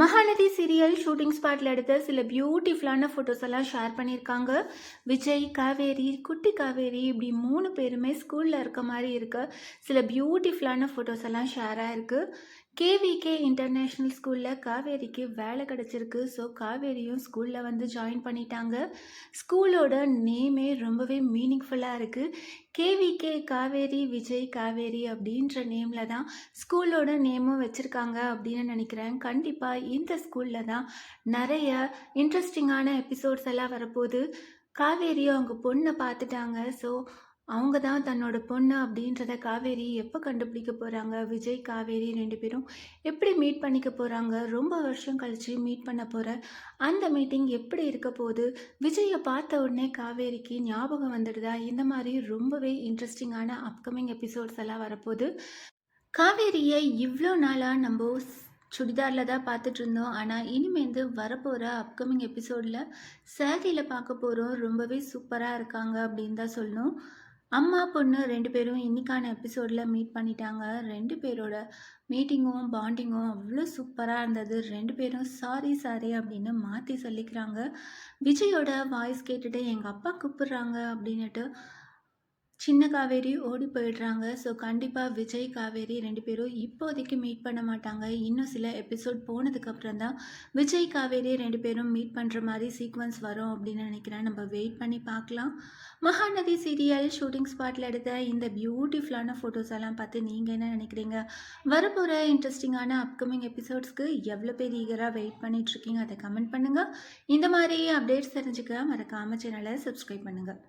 Mahanadi serial shooting ஸ்பாட்ல எடுத்த சில பியூட்டிஃபுல்லான ஃபோட்டோஸ் எல்லாம் ஷேர் பண்ணியிருக்காங்க. விஜய், காவேரி, குட்டி காவேரி இப்படி 3 பேருமே ஸ்கூல்ல இருக்க மாரி இருக்க சில பியூட்டிஃபுல்லான ஃபோட்டோஸ் எல்லாம் ஷேர் ஆயிருக்கு. கேவிகே இன்டர்நேஷ்னல் ஸ்கூல்ல காவேரிக்கு வேலை கிடைச்சிருக்கு. ஸோ காவேரியும் ஸ்கூல்ல வந்து ஜாயின் பண்ணிட்டாங்க. ஸ்கூலோட நேமே ரொம்பவே மீனிங்ஃபுல்லாக இருக்குது. கேவிகே காவேரி விஜய் காவேரி அப்படின்ற நேமில் தான் ஸ்கூலோட நேமும் வச்சுருக்காங்க அப்படின்னு நினைக்கிறேன். கண்டிப்பாக இந்த ஸ்கூலில் தான் நிறைய இன்ட்ரெஸ்டிங்கான எபிசோட்ஸ் எல்லாம் வரப்போகுது. காவேரி அவங்க பொண்ணை பார்த்துட்டாங்க. ஸோ அவங்க தான் தன்னோட பொண்ணு அப்படின்றத காவேரி எப்போ கண்டுபிடிக்க போகிறாங்க? விஜய் காவேரி 2 பேரும் எப்படி மீட் பண்ணிக்க போகிறாங்க? ரொம்ப வருஷம் கழித்து மீட் பண்ண போகிற அந்த மீட்டிங் எப்படி இருக்க போகுது? விஜயை பார்த்த உடனே காவேரிக்கு ஞாபகம் வந்துடுதா? இந்த மாதிரி ரொம்பவே இன்ட்ரெஸ்டிங்கான அப்கமிங் எபிசோட்ஸ் எல்லாம் வரப்போகுது. காவேரியை இவ்வளோ நாளாக நம்ம சுடிதாரில் தான் பார்த்துட்டு இருந்தோம். ஆனால் இனிமேந்து வரப்போகிற அப்கமிங் எபிசோடில் சேரீயில் பார்க்க போகிறோம். ரொம்பவே சூப்பராக இருக்காங்க அப்படின்னு தான் சொல்லணும். அம்மா பொண்ணு 2 பேரும் இன்றைக்கான எபிசோடில் மீட் பண்ணிட்டாங்க. 2 பேரோட மீட்டிங்கும் பாண்டிங்கும் அவ்வளோ சூப்பராக இருந்தது. 2 பேரும் சாரி சாரி அப்படின்னு மாற்றி சொல்லிக்கிறாங்க. விஜயோட வாய்ஸ் கேட்டுட்டு எங்கள் அப்பா கூப்பிட்றாங்க அப்படின்னுட்டு சின்ன காவேரி ஓடி போயிடுறாங்க. ஸோ கண்டிப்பாக விஜய் காவேரி 2 பேரும் இப்போதைக்கு மீட் பண்ண மாட்டாங்க. இன்னும் சில எபிசோட் போனதுக்கப்புறம் தான் விஜய் காவேரி 2 பேரும் மீட் பண்ணுற மாதிரி சீக்வன்ஸ் வரும் அப்படின்னு நினைக்கிறேன். நம்ம வெயிட் பண்ணி பார்க்கலாம். மகாநதி சீரியல் ஷூட்டிங் ஸ்பாட்டில் எடுத்த இந்த பியூட்டிஃபுல்லான ஃபோட்டோஸ் எல்லாம் பார்த்து நீங்கள் என்ன நினைக்கிறீங்க? வரப்போகிற இன்ட்ரெஸ்டிங்கான அப்கமிங் எபிசோட்ஸ்க்கு எவ்வளோ பேர் ஈகராக வெயிட் பண்ணிகிட்ருக்கீங்க? அதை கமெண்ட் பண்ணுங்கள். இந்த மாதிரி அப்டேட்ஸ் தெரிஞ்சுக்க மறக்காமல் சேனலை சப்ஸ்கிரைப் பண்ணுங்கள்.